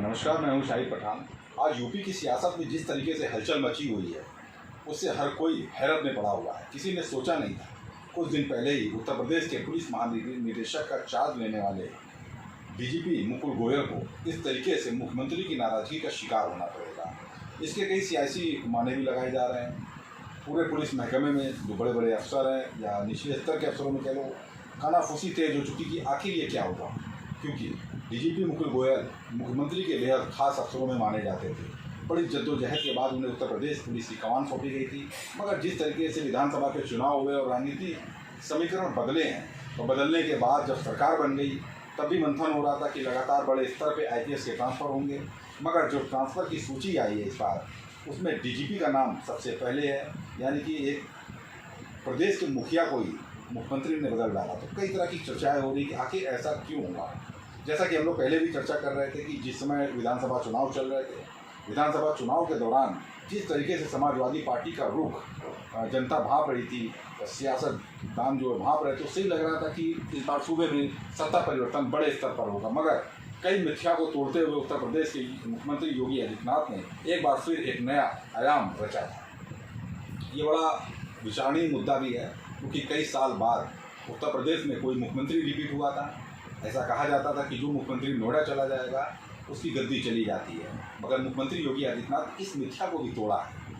नमस्कार, मैं हूं शाहिद पठान। आज यूपी की सियासत में जिस तरीके से हलचल मची हुई है उससे हर कोई हैरत में पड़ा हुआ है। किसी ने सोचा नहीं था। कुछ दिन पहले ही उत्तर प्रदेश के पुलिस महानिदेशक का चार्ज लेने वाले डीजीपी मुकुल गोयल को इस तरीके से मुख्यमंत्री की नाराजगी का शिकार होना पड़ेगा। इसके कई सियासी माने भी लगाए जा रहे हैं। पूरे पुलिस महकमे में जो बड़े बड़े अफसर हैं या निचले स्तर के अफसरों में कह लो, कानाफूसी तेज हो चुकी कि आखिर ये क्या होगा, क्योंकि डीजीपी मुकुल गोयल मुख्यमंत्री के बेहद खास अफसरों में माने जाते थे। बड़ी जद्दोजहद के बाद उन्हें उत्तर प्रदेश पुलिस की कमान सौंपी गई थी, मगर जिस तरीके से विधानसभा के चुनाव हुए और राजनीतिक समीकरण बदले हैं, तो बदलने के बाद जब सरकार बन गई तब भी मंथन हो रहा था कि लगातार बड़े स्तर पे आईपीएस के ट्रांसफ़र होंगे। मगर जो ट्रांसफ़र की सूची आई है इस बार, उसमें डीजीपी का नाम सबसे पहले है, यानी कि एक प्रदेश के मुखिया को ही मुख्यमंत्री ने बदल डाला। तो कई तरह की चर्चाएं हो रही कि आखिर ऐसा क्यों हुआ। जैसा कि हम लोग पहले भी चर्चा कर रहे थे कि जिस समय विधानसभा चुनाव चल रहे थे, विधानसभा चुनाव के दौरान जिस तरीके से समाजवादी पार्टी का रुख जनता भांप रही थी, सियासतदान जो भांप रहे थे, उससे ही लग रहा था कि इस बार सूबे में सत्ता परिवर्तन बड़े स्तर पर होगा। मगर कई मिथ्या को तोड़ते हुए उत्तर प्रदेश के मुख्यमंत्री योगी आदित्यनाथ ने एक बार फिर एक नया आयाम रचा था। ये बड़ा विचारणीय मुद्दा भी है, क्योंकि कई साल बाद उत्तर प्रदेश में कोई मुख्यमंत्री रिपीट हुआ था। ऐसा कहा जाता था कि जो मुख्यमंत्री नोएडा चला जाएगा उसकी गद्दी चली जाती है, मगर मुख्यमंत्री योगी आदित्यनाथ इस मिथ्या को भी तोड़ा है।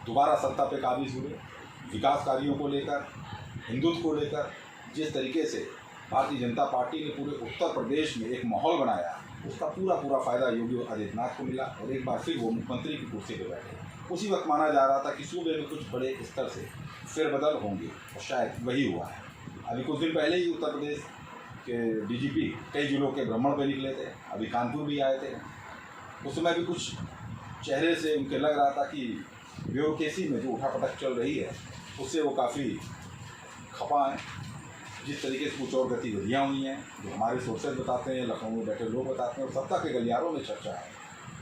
दोबारा सत्ता पे काबिज हुए, विकास कार्यों को लेकर, हिंदुत्व को लेकर जिस तरीके से भारतीय जनता पार्टी ने पूरे उत्तर प्रदेश में एक माहौल बनाया, उसका पूरा फ़ायदा योगी आदित्यनाथ को मिला और एक बार फिर वो मुख्यमंत्री की कुर्सी पर बैठे। उसी वक्त माना जा रहा था कि सूबे में कुछ बड़े स्तर से फेरबदल होंगे और शायद वही हुआ है। अभी कुछ दिन पहले ही उत्तर प्रदेश के डीजीपी कई जिलों के भ्रमण पर निकले थे, अभी कानपुर भी आए थे। उस समय भी कुछ चेहरे से उनके लग रहा था कि ब्यूरोक्रेसी में जो उठापटक चल रही है उससे वो काफ़ी खपा हैं। जिस तरीके से कुछ और गतिविधियाँ हुई हैं जो हमारे सोर्सेज बताते हैं, लखनऊ में बैठे लोग बताते हैं और सत्ता के गलियारों में चर्चा है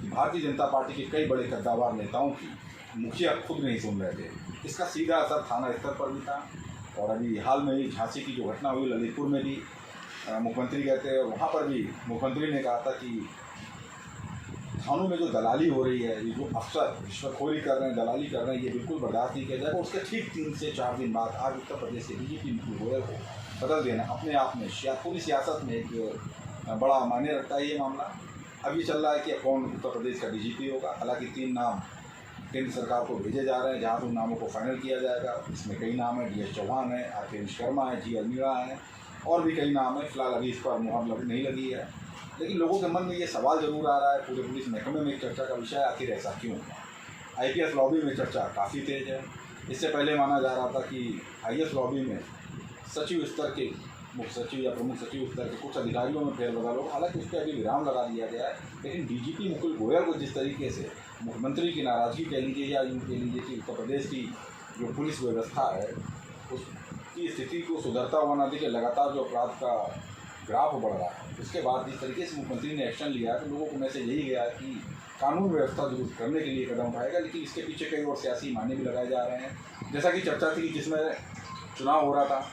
कि भारतीय जनता पार्टी के कई बड़े कद्दावर नेताओं की मुखिया खुद नहीं सुन रहे थे। इसका सीधा असर थाना स्तर पर भी था और अभी हाल में ही झांसी की जो घटना हुई, ललितपुर में भी मुख्यमंत्री गए थे और वहाँ पर भी मुख्यमंत्री ने कहा था कि थानों में जो दलाली हो रही है, ये जो अफसर रिश्वतखोरी कर रहे हैं, दलाली कर रहे हैं, ये बिल्कुल बर्दाश्त नहीं किया जाएगा। उसके ठीक 3 से 4 दिन बाद आज उत्तर प्रदेश के डीजीपी मुकुल गोयल को बदल देना अपने आप में पूरी सियासत में एक बड़ा मायने रखता है। ये मामला अभी चल रहा है कि कौन उत्तर प्रदेश का डीजीपी होगा। हालांकि 3 नाम केंद्र सरकार को भेजे जा रहे हैं, जहाँ उन नामों को फाइनल किया जाएगा। इसमें कई नाम हैं, DS चौहान है, RK विश्वकर्मा है, G अलमीरा है और भी कई नाम हैं। फिलहाल अभी इस पर मुहर नहीं लगी है, लेकिन लोगों के मन में ये सवाल जरूर आ रहा है। पूरे पुलिस महकमे में एक चर्चा का विषय है, आखिर ऐसा क्यों हुआ। IPS लॉबी में चर्चा काफ़ी तेज है। इससे पहले माना जा रहा था कि IAS लॉबी में सचिव स्तर के, मुख्य सचिव या प्रमुख सचिव स्तर के कुछ अधिकारियों में फेरबदल हो। हालांकि उस पर अभी विराम लगा दिया गया है, लेकिन डीजीपी मुकुल गोयल को जिस तरीके से मुख्यमंत्री की नाराज़गी कह लीजिए या यूँ कह लीजिए कि उत्तर प्रदेश की जो पुलिस व्यवस्था है उसकी स्थिति को सुधरता हुआ ना देखिए, लगातार जो अपराध का ग्राफ बढ़ रहा है, उसके बाद जिस तरीके से मुख्यमंत्री ने एक्शन लिया है तो लोगों को मैसेज यही गया कि कानून व्यवस्था दुरुस्त करने के लिए कदम उठाएगा। लेकिन इसके पीछे कई और सियासी मायने भी लगाए जा रहे हैं। जैसा कि चर्चा थी कि जिसमें चुनाव हो रहा था,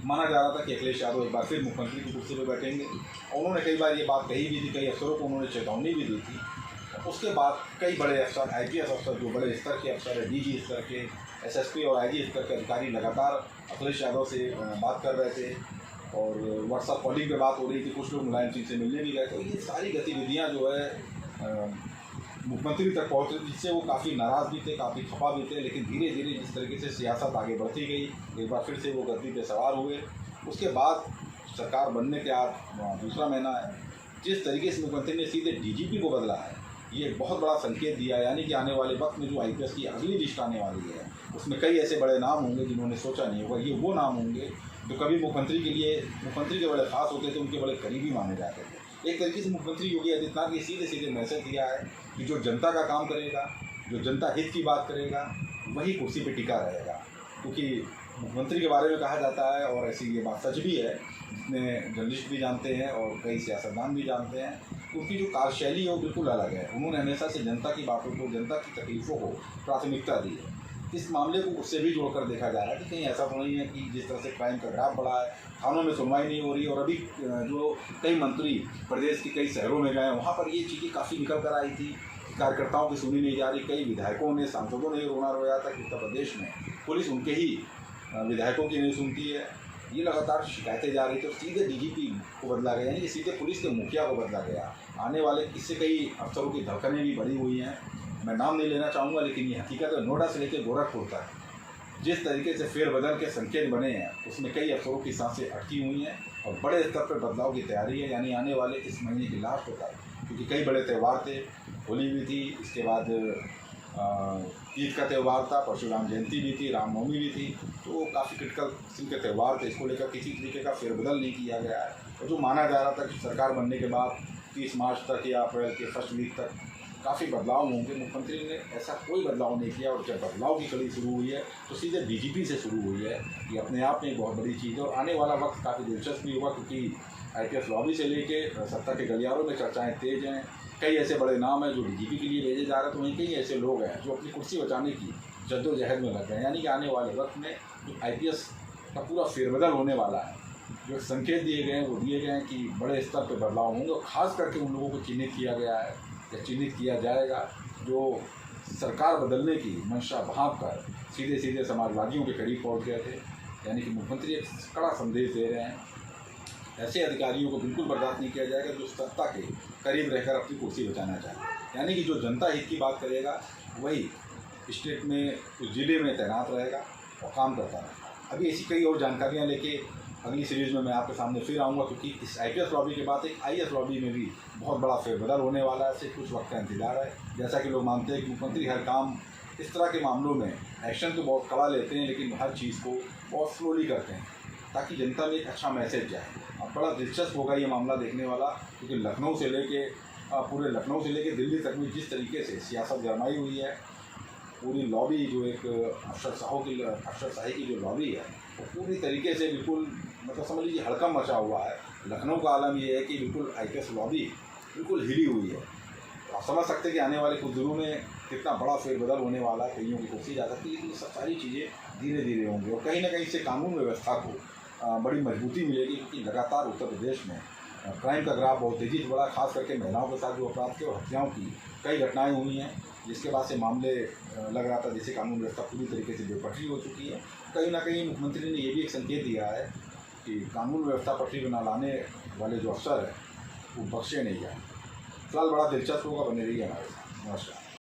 माना जा रहा था कि अखिलेश यादव एक बार फिर मुख्यमंत्री की कुर्सी पर बैठेंगे। उन्होंने कई बार ये बात कही भी थी, कई अफसरों को उन्होंने चेतावनी भी दी थी। उसके बाद कई बड़े अफसर, IPS अफसर, जो बड़े स्तर के अफसर है, DG स्तर के, SSP और IG स्तर के अधिकारी लगातार अखिलेश यादव से बात कर रहे थे और व्हाट्सएप कॉलिंग पे बात हो रही थी। कुछ लोग मुलायम सिंह से मिलने भी गए। तो ये सारी गतिविधियाँ जो है मुख्यमंत्री तक पहुँच रही, जिससे वो काफ़ी नाराज़ भी थे, काफ़ी खफा भी थे। लेकिन धीरे धीरे जिस तरीके से सियासत आगे बढ़ती गई, एक बार फिर से वो गद्दी पे सवार हुए। उसके बाद सरकार बनने के आज दूसरा महीना है, जिस तरीके से मुख्यमंत्री ने सीधे डीजीपी को बदला है, ये बहुत बड़ा संकेत दिया है। यानी कि आने वाले वक्त में जो IPS की अगली लिस्ट आने वाली है उसमें कई ऐसे बड़े नाम होंगे जिन्होंने सोचा नहीं होगा। ये वो नाम होंगे जो कभी मुख्यमंत्री के बड़े खास होते थे, उनके बड़े करीबी माने जाते थे। एक तरीके से मुख्यमंत्री योगी आदित्यनाथ ने सीधे मैसेज दिया है कि जो जनता का काम करेगा, जो जनता हित की बात करेगा, वही कुर्सी पर टिका रहेगा। क्योंकि मुख्यमंत्री के बारे में कहा जाता है और ऐसी ये बात सच भी है, जितने जर्नलिस्ट भी जानते हैं और कई सियासतदान भी जानते हैं, क्योंकि जो कार्यशैली है वो बिल्कुल अलग है। उन्होंने हमेशा से जनता की बातों को, जनता की तकलीफ़ों को प्राथमिकता दी है। इस मामले को उससे भी जोड़कर देखा जा रहा है कि कहीं ऐसा तो नहीं है कि जिस तरह से क्राइम का ग्राफ बढ़ा है, थानों में सुनवाई नहीं हो रही, और अभी जो कई मंत्री प्रदेश के कई शहरों में गए वहाँ पर ये चीज़ें काफ़ी निकल कर आई थी, कार्यकर्ताओं की सुनी नहीं जा रही। कई विधायकों ने, सांसदों ने रोना रोया था कि उत्तर प्रदेश में पुलिस उनके ही विधायकों की नहीं सुनती है। ये लगातार शिकायतें जा रही थी, तो सीधे डीजीपी को बदला गया, यानी कि सीधे पुलिस के मुखिया को बदला गया। आने वाले इससे कई अफसरों की धड़कनें भी बढ़ी हुई हैं। मैं नाम नहीं लेना चाहूँगा, लेकिन ये हकीकत है। नोएडा से लेकर गोरखपुर तक जिस तरीके से फेरबदल के संकेत बने हैं, उसमें कई अफसरों की सांसें अटकी हुई हैं और बड़े स्तर पर बदलाव की तैयारी है। यानी आने वाले इस महीने की लास्ट तक, क्योंकि कई बड़े त्यौहार थे, होली भी थी, इसके बाद ईद का त्यौहार था, परशुराम जयंती भी थी, रामनवमी भी थी, तो काफ़ी क्रिटिकल किस्म के त्यौहार थे। इसको लेकर किसी तरीके का फेरबदल नहीं किया गया है। और जो माना जा रहा था कि सरकार बनने के बाद 30 मार्च तक या अप्रैल के फर्स्ट वीक तक काफ़ी बदलाव होंगे, मुख्यमंत्री ने ऐसा कोई बदलाव नहीं किया। और जब बदलाव की कड़ी शुरू हुई है तो सीधे डीजीपी से शुरू हुई है। ये अपने आप में एक बहुत बड़ी चीज़ है और आने वाला वक्त काफ़ी दिलचस्प भी होगा, क्योंकि आईपीएस लॉबी से लेके सत्ता के गलियारों में चर्चाएं तेज हैं। कई ऐसे बड़े नाम हैं जो डीजीपी के लिए भेजे जा रहे हैं, तो वहीं कई ऐसे लोग हैं जो अपनी कुर्सी बचाने की जद्दोजहद में लग गए हैं। यानी कि आने वाले वक्त में जो आईपीएस का पूरा फेरबदल होने वाला है, जो संकेत दिए गए हैं वो दिए गए हैं कि बड़े स्तर पर बदलाव होंगे। और ख़ास करके उन लोगों को चिन्हित किया गया है या चिन्हित किया जाएगा जो सरकार बदलने की मंशा भांप कर सीधे सीधे समाजवादियों के करीब पहुंच गए थे। यानी कि मुख्यमंत्री एक कड़ा संदेश दे रहे हैं, ऐसे अधिकारियों को बिल्कुल बर्दाश्त नहीं किया जाएगा जो सत्ता के करीब रहकर अपनी कुर्सी बचाना चाहे। यानी कि जो जनता हित की बात करेगा वही स्टेट में, उस जिले में तैनात रहेगा और काम करता रहेगा। अभी ऐसी कई और जानकारियाँ लेके अगली सीरीज़ में मैं आपके सामने फिर आऊँगा, क्योंकि इस आईपीएस लॉबी के बाद एक आईएएस लॉबी में भी बहुत बड़ा फेरबदल होने वाला है। सिर्फ कुछ वक्त का इंतजार है। जैसा कि लोग मानते हैं कि मुख्यमंत्री हर काम इस तरह के मामलों में एक्शन तो बहुत कड़ा लेते हैं, लेकिन हर चीज़ को बहुत स्लोली करते हैं ताकि जनता में एक अच्छा मैसेज जाए। अब बड़ा दिलचस्प होगा ये मामला देखने वाला, क्योंकि लखनऊ से लेके पूरे लखनऊ से लेके दिल्ली तक में जिस तरीके से सियासत गरमाई हुई है, पूरी लॉबी जो एक अफसरशाही की जो लॉबी है वो पूरी तरीके से बिल्कुल, मतलब समझ लीजिए हड़कंप मचा हुआ है। लखनऊ का आलम ये है कि बिल्कुल आईपीएस लॉबी बिल्कुल हिली हुई है। तो आप समझ सकते हैं कि आने वाले कुछ दिनों में कितना बड़ा फेरबदल होने वाला है। कईयों की कुर्सी जा सकती है, लेकिन सब सारी चीज़ें धीरे धीरे होंगी और कहीं ना कहीं से कानून व्यवस्था को बड़ी मजबूती मिलेगी, क्योंकि लगातार उत्तर प्रदेश में क्राइम का ग्राफ बहुत तेज़ी से बढ़ा। खास करके महिलाओं के साथ जो अपराध के और हत्याओं की कई घटनाएं हुई हैं, जिसके बाद से मामले लग रहा था जैसे कानून व्यवस्था पूरी तरीके से बेपटरी हो चुकी है। कहीं ना कहीं मुख्यमंत्री ने ये भी एक संकेत दिया है कि कानून व्यवस्था पटरी बना लाने वाले जो अफसर हैं वो बख्शे नहीं जाए। फिलहाल बड़ा दिलचस्प होगा, बने रहिए हमारे साथ। नमस्कार।